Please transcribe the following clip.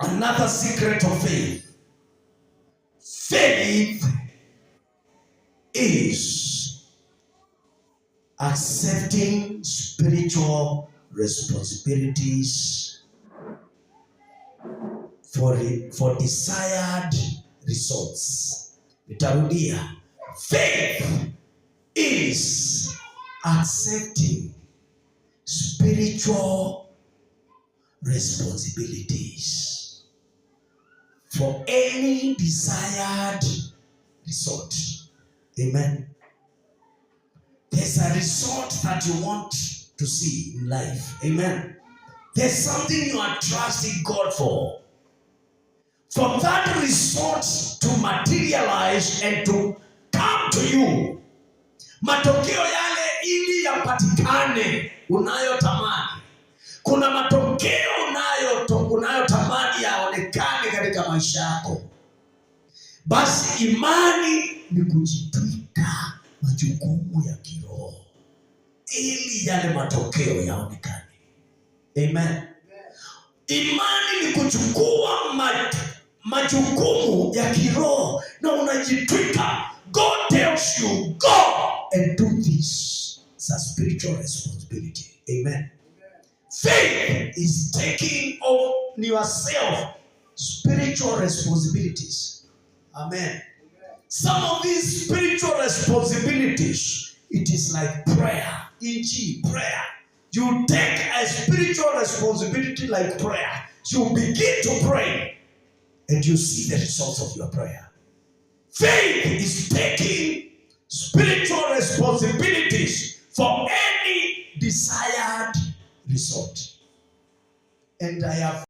Another secret of faith. Faith is accepting spiritual responsibilities for desired results. Nitarudia. Faith is accepting spiritual responsibilities for any desired result. Amen. There's a result that you want to see in life. Amen. There's something you are trusting God for. For that result to materialize and to come to you. Matokeo yale ili yapatikane unayotamani. Kuna matokeo unayotamani yaonekane katika maisha yako. Basi imani ni kujitwika majukumu ya kiroho ili yale matokeo yaonekane. Amen. Imani ni kuchukua majukumu ya kiroho na unajitwika. God tells you, go and do this. It's a spiritual responsibility. Amen. Faith is taking on yourself spiritual responsibilities. Amen. Some of these spiritual responsibilities, it is like prayer. Prayer. You take a spiritual responsibility like prayer. You begin to pray and you see the results of your prayer. Faith is taking spiritual responsibilities for any desired result. And I have